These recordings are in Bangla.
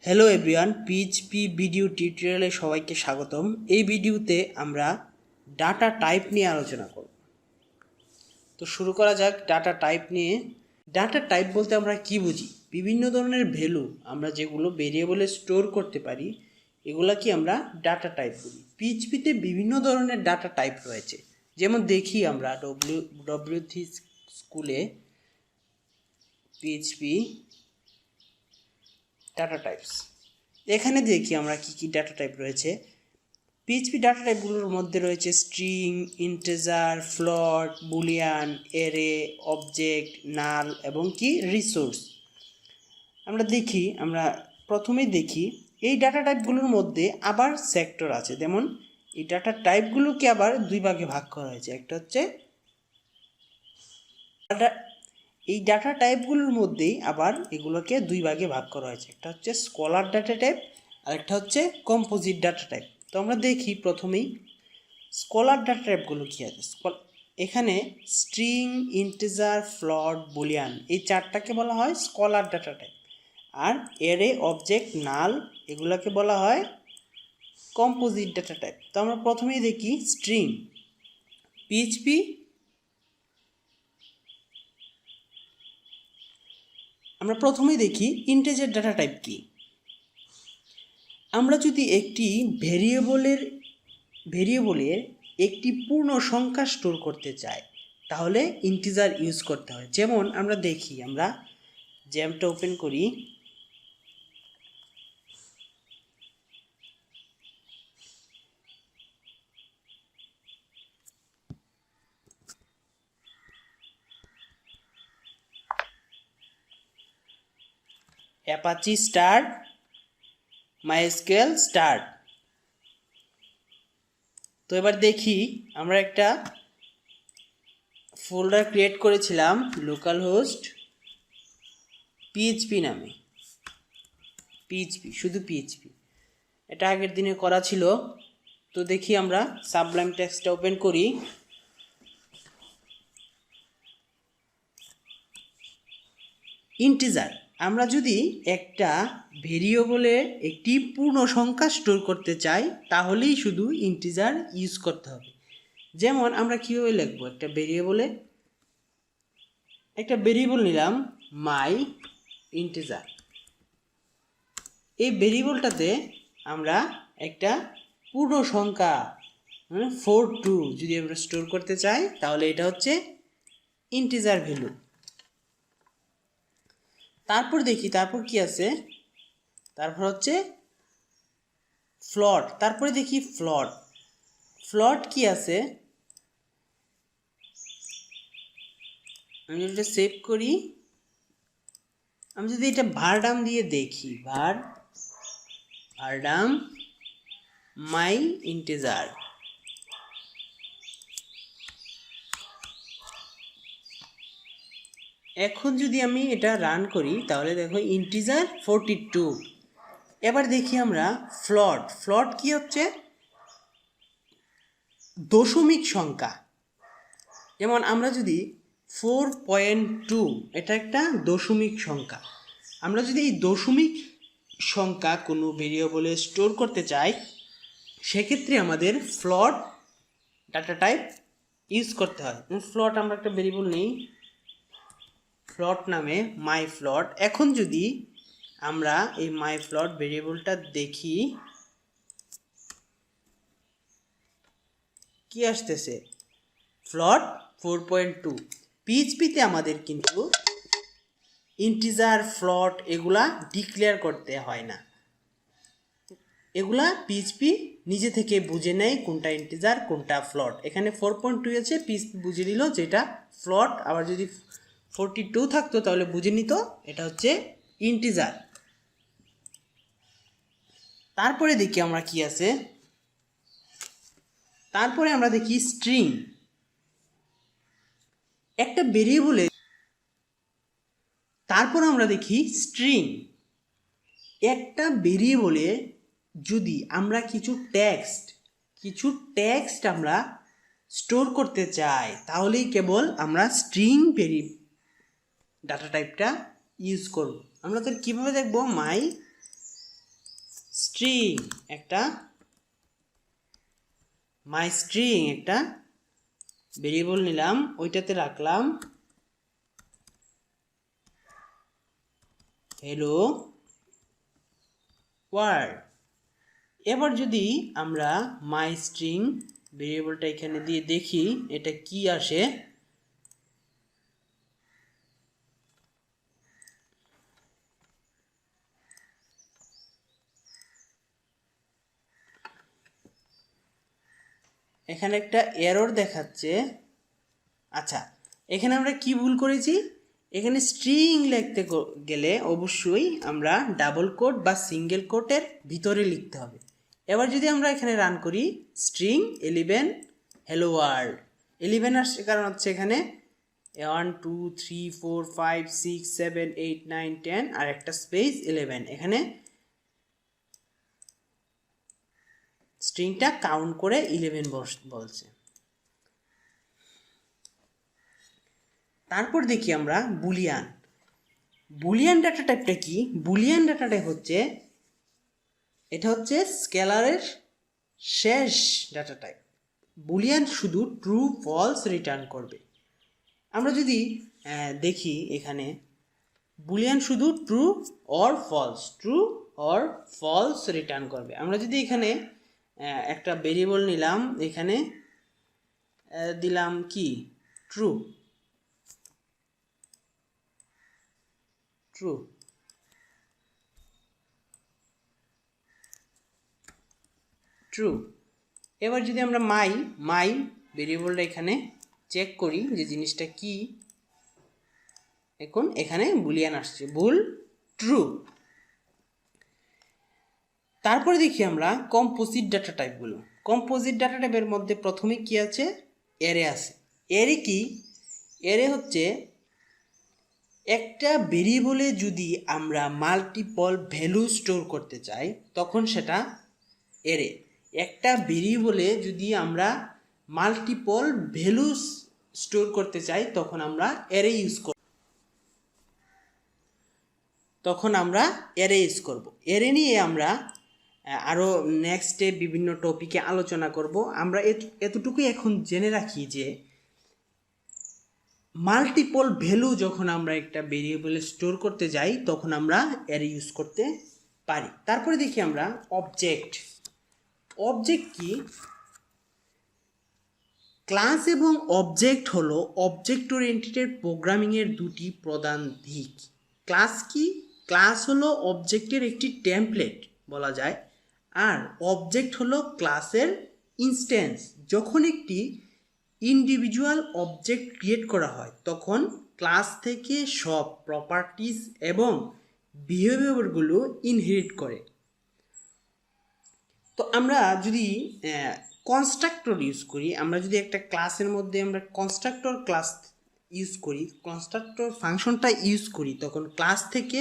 হ্যালো এভরিওয়ান, পিএইচপি ভিডিও টিউটোরিয়ালে সবাইকে স্বাগতম। এই ভিডিওতে আমরা ডাটা টাইপ নিয়ে আলোচনা করব। তো শুরু করা যাক ডাটা টাইপ নিয়ে। ডাটা টাইপ বলতে আমরা কি বুঝি? বিভিন্ন ধরনের ভ্যালু আমরা যেগুলো ভেরিয়েবলে স্টোর করতে পারি এগুলা কি আমরা ডাটা টাইপ বলি। পিএইচপিতে বিভিন্ন ধরনের ডাটা টাইপ রয়েছে, যেমন দেখি আমরা ডব্লিউ3 স্কুলে পিএইচপি ডাটা টাইপস, এখানে দেখি আমরা কি কি ডাটা টাইপ রয়েছে। পিএইচপি ডাটা টাইপগুলোর মধ্যে রয়েছে string, integer, float, boolean, array, object, null এবং কি রিসোর্স। আমরা প্রথমেই দেখি এই ডাটা টাইপগুলোর মধ্যে আবার সেক্টর আছে, যেমন এই ডাটা টাইপগুলোকে আবার দুই ভাগে ভাগ করা হয়েছে। একটা হচ্ছে এই ডাটা টাইপগুলোর মধ্যেই আবার এগুলোকে দুই ভাগে ভাগ করা হয়েছে, একটা হচ্ছে স্কলার ডাটা টাইপ আর একটা হচ্ছে কম্পোজিট ডাটা টাইপ। তো আমরা দেখি প্রথমেই স্কলার ডাটা টাইপগুলো কী আছে। এখানে স্ট্রিং, ইন্টিজার, ফ্লোট, বুলিয়ান এই চারটাকে বলা হয় স্কলার ডাটা টাইপ, আর অ্যারে, অবজেক্ট, নাল এগুলোকে বলা হয় কম্পোজিট ডাটা টাইপ। তো আমরা প্রথমেই দেখি স্ট্রিং। পিএইচপি আমরা প্রথমেই দেখি ইন্টিজার ডাটা টাইপ কি। আমরা যদি একটি ভেরিয়েবলের একটি পূর্ণ সংখ্যা স্টোর করতে চাই তাহলে ইন্টিজার ইউজ করতে হয়। যেমন আমরা দেখি, আমরা জ্যামটা ওপেন করি, অ্যাপাচি স্টার্ট, মাইস্কেল স্টার্ট। তো এবার দেখি আমরা একটা ফোল্ডার ক্রিয়েট করেছিলাম লোকাল হোস্ট পিএইচপি নামে, পিএইচপি, শুধু পিএইচপি, এটা আগের দিনে করা ছিল। তো দেখি আমরা সাবলাইম টেক্সটটা ওপেন করি, ইন্টিজার। আমরা যদি একটা ভেরিয়েবলে একটি পূর্ণ সংখ্যা স্টোর করতে চাই তাহলেই শুধু ইন্টিজার ইউজ করতে হবে। যেমন আমরা কীভাবে লিখবো, একটা ভেরিয়েবল নিলাম মাই ইন্টিজার। এই ভেরিয়েবলটাতে আমরা একটা পূর্ণ সংখ্যা 42 যদি আমরা স্টোর করতে চাই তাহলে এটা হচ্ছে ইন্টিজার ভ্যালু। তারপর দেখি তারপর কি আছে, তারপর হচ্ছে ফ্লোট। তারপরে দেখি ফ্লোট কি আছে। আমি যদি এটা সেভ করি, আমি যদি এটা ভারডাম দিয়ে দেখি, ভারডাম মাই ইন্টিজার, এখন যদি আমি এটা রান করি তাহলে দেখো ইন্টিজার 42। এবার দেখি আমরা ফ্লোট কি হচ্ছে দশমিক সংখ্যা। যেমন আমরা যদি 4.2 এটা একটা দশমিক সংখ্যা, আমরা যদি এই দশমিক সংখ্যা কোনো ভেরিয়েবলে স্টোর করতে চাই সেক্ষেত্রে আমাদের ফ্লোট ডাটা টাইপ ইউজ করতে হয়। ফ্লোট আমরা একটা ভেরিয়েবল নেই ফ্লোট নামে, মাই ফ্লোট। এখন যদি আমরা এই মাই ফ্লোট ভেরিয়েবলটা দেখি কি আসতেছে, ফ্লোট 4.2। পিএইচপিতে আমাদের কিন্তু ইন্টিজার, ফ্লোট এগুলা ডিক্লেয়ার করতে হয় না, এগুলা পিএইচপি নিজে থেকে বুঝে নেয় কোনটা ইন্টিজার কোনটা ফ্লোট। এখানে 4.2 আছে, পিএইচপি বুঝে নিল যেটা ফ্লোট, আবার যদি 42 থাকতো তাহলে বুঝে নিত এটা হচ্ছে ইন্টিজার। তারপরে দেখি আমরা কি আছে, তারপরে আমরা দেখি স্ট্রিং। একটা ভেরিয়েবলে তারপর আমরা দেখি স্ট্রিং। একটা ভেরিয়েবলে যদি আমরা কিছু টেক্সট আমরা স্টোর করতে চাই তাহলেই কেবল আমরা স্ট্রিং ডাটা টাইপটা ইউজ করব। আমরা তো কীভাবে দেখব, মাই স্ট্রিং একটা মাই স্ট্রিং একটা ভেরিয়েবল নিলাম, ওইটাতে রাখলাম হ্যালো ওয়ার্ল্ড। এবার যদি আমরা মাই স্ট্রিং ভেরিয়েবলটা এখানে দিয়ে দেখি এটা কি আসে, এখানে একটা এরর দেখাচ্ছে। আচ্ছা, এখানে আমরা কি ভুল করেছি, এখানে স্ট্রিং লিখতে গেলে অবশ্যই আমরা ডাবল কোট বা সিঙ্গেল কোটের ভিতরে লিখতে হবে। এবার যদি আমরা এখানে রান করি স্ট্রিং 11 হ্যালো ওয়ার্ল্ড, 11 আসছে কারণ হচ্ছে এখানে 1 2 3 4 5 6 7 8 9 10 আর একটা স্পেস 11, এখানে স্ট্রিংটা কাউন্ট করে 11 বলছে। তারপর দেখি আমরা বুলিয়ান। বুলিয়ান ডাটা টাইপটা কি? বুলিয়ান ডাটা টাইপ হচ্ছে, এটা হচ্ছে স্কেলারের শেষ ডাটা টাইপ। বুলিয়ান শুধু ট্রু ফলস রিটার্ন করবে। আমরা যদি দেখি এখানে বুলিয়ান শুধু true or false, true or false return করবে। আমরা যদি এখানে একটা ভেরিয়েবল নিলাম, এখানে দিলাম কি ট্রু, ট্রু ট্রু। এবার যদি আমরা মাই ভেরিয়েবলটা এখানে চেক করি যে জিনিসটা কি, এখন এখানে বুলিয়ান আসছে, ভুল ট্রু। তারপরে দেখি আমরা কম্পোজিট ডাটা টাইপগুলো। কম্পোজিট ডাটা টাইপের মধ্যে প্রথমে কি আছে, অ্যারে আছে। অ্যারে কি? অ্যারে হচ্ছে একটা ভেরিয়েবলে যদি আমরা মাল্টিপল ভ্যালু স্টোর করতে চাই তখন সেটা অ্যারে। একটা ভেরিয়েবলে যদি আমরা মাল্টিপল ভ্যালু স্টোর করতে চাই তখন আমরা অ্যারে ইউজ করব, অ্যারে নিয়ে আমরা আরও নেক্সটে বিভিন্ন টপিকে আলোচনা করব। আমরা এতটুকুই এখন জেনে রাখি যে মাল্টিপল ভ্যালু যখন আমরা একটা ভেরিয়েবলে স্টোর করতে যাই তখন আমরা অ্যারে ইউজ করতে পারি। তারপরে দেখি আমরা অবজেক্ট। অবজেক্ট কি? ক্লাস এবং অবজেক্ট হলো অবজেক্ট ওরিয়েন্টেড প্রোগ্রামিংয়ের দুটি প্রধান দিক। ক্লাস কি? ক্লাস হলো অবজেক্টের একটি টেমপ্লেট বলা যায়, আর অবজেক্ট হলো ক্লাসের ইনস্ট্যান্স। যখন একটি ইন্ডিভিজুয়াল অবজেক্ট ক্রিয়েট করা হয় তখন ক্লাস থেকে সব প্রপার্টিজ এবং বিহেভিয়ারগুলো ইনহেরিট করে। তো আমরা যদি কনস্ট্রাক্টর ইউজ করি, আমরা যদি একটা ক্লাসের মধ্যে আমরা কনস্ট্রাক্টর ক্লাস ইউজ করি, কনস্ট্রাক্টর ফাংশনটা ইউজ করি, তখন ক্লাস থেকে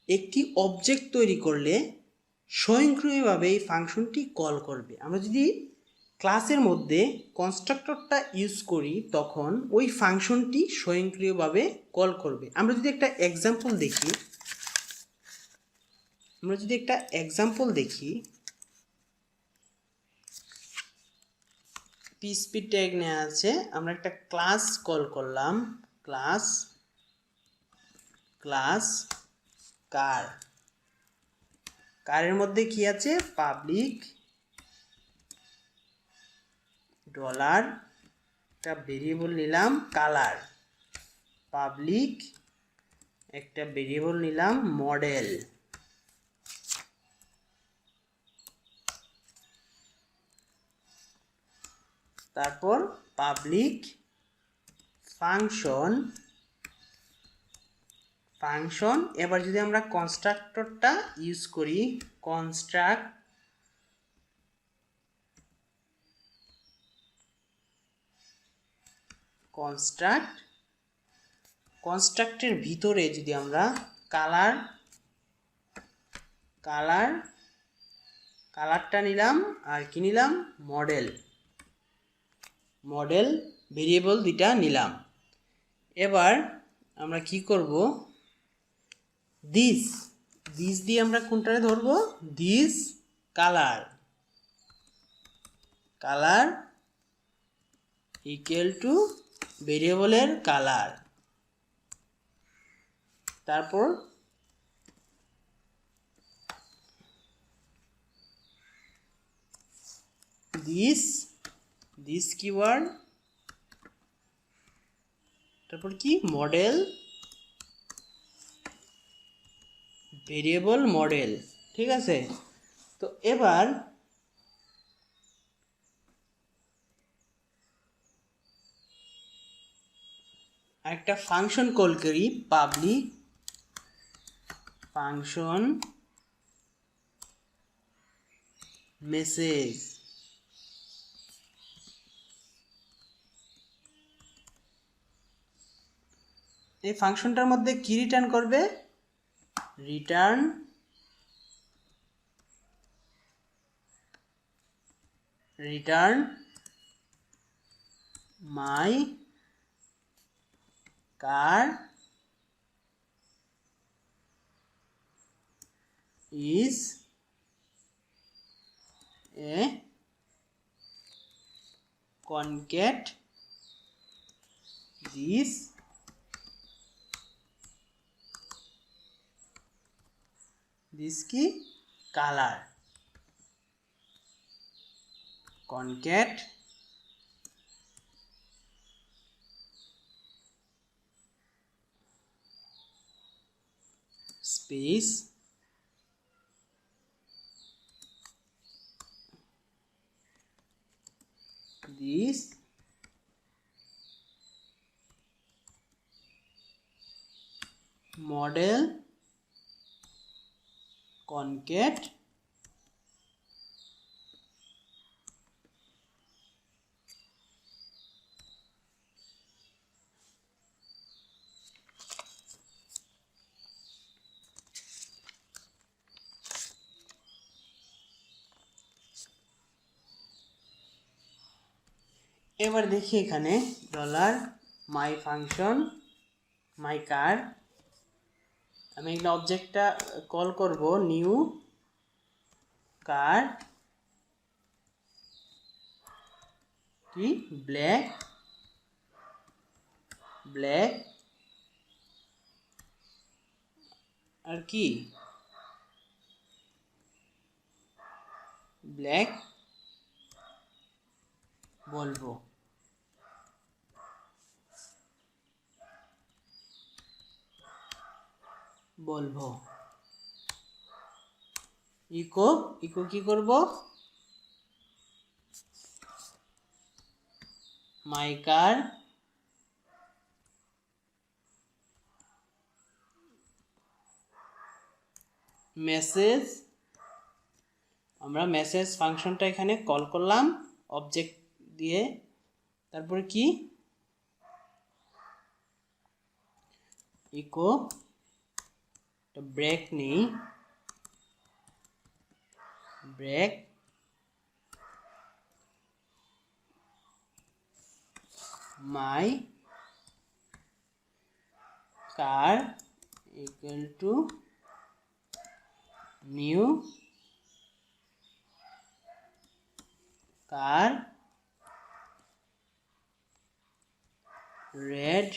একটি অবজেক্ট তৈরি করলে স্বয়ংক্রিয়ভাবে এই ফাংশনটি কল করবে। আমরা যদি ক্লাসের মধ্যে কনস্ট্রাক্টরটা ইউজ করি তখন ওই ফাংশনটি স্বয়ংক্রিয়ভাবে কল করবে। আমরা যদি একটা এক্সাম্পল দেখি, পিএইচপি ট্যাগ নেওয়া আছে, আমরা একটা ক্লাস কল করলাম, ক্লাস কারের মধ্যে কি আছে, পাবলিক ডলার, একটা ভেরিয়েবল নিলাম কালার, পাবলিক একটা ভেরিয়েবল নিলাম মডেল, তারপর পাবলিক ফাংশন। এবার যদি আমরা কনস্ট্রাক্টরটা ইউজ করি, কনস্ট্রাক্টের ভিতরে যদি আমরা কালারটা নিলাম আর কি নিলাম, মডেল ভেরিয়েবল দুইটা নিলাম। এবার আমরা কি করব, দিস দিয়ে আমরা কোনটারে ধরবো, this colour, colour equal to ভেরিয়েবলের কালার। তারপর দিস কিওয়ার্ড, তারপর কি মডেল, ভেরিয়েবল মডেল। ঠিক আছে, তো এবার একটা ফাংশন কল করি, পাবলিক ফাংশন মেসেজ। এই ফাংশনটার মধ্যে কি রিটার্ন করবে, return my car is a concat this কি colour, concat space this model concat এবার দেখি এখানে ডলার মাই ফাংশন মাই কার, আমি এখানে অবজেক্টটা কল করব নিউ কার কি ব্ল্যাক আর কি ব্ল্যাক বলবো, ইকো কি করব, মাই কার মেসেজ, আমরা মেসেজ ফাংশনটা এখানে কল করলাম অবজেক্ট দিয়ে। তারপরে কি ইকো ব্রেক নেই, break my car equal to new car red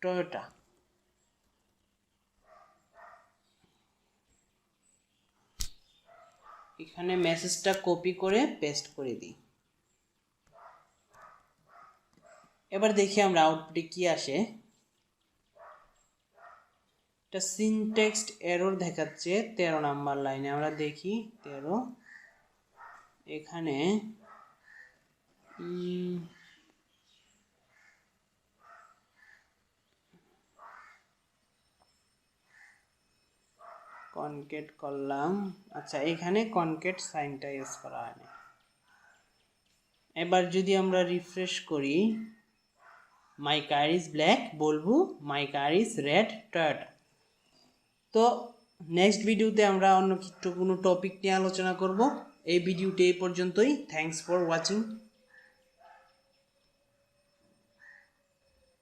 Toyota. এখানে মেসেজটা কপি করে পেস্ট করে দিই। এবার দেখি আমরা আউটপুটে কি আসে। এটা সিনট্যাক্স এরর দেখাচ্ছে 13 নাম্বার লাইনে, আমরা দেখি 13। এখানে কনকেট করলাম, আচ্ছা এখানে কনকেট সাইনটা ইউজ করা হয়নি। এবার যদি আমরা রিফ্রেশ করি, মাই কার ইজ ব্ল্যাক বলবো, মাই কার ইজ রেড টয়োটা। তো নেক্সট ভিডিওতে আমরা অন্য কোনো টপিক নিয়ে আলোচনা করব। এই ভিডিওটি এই পর্যন্তই। Thanks for watching.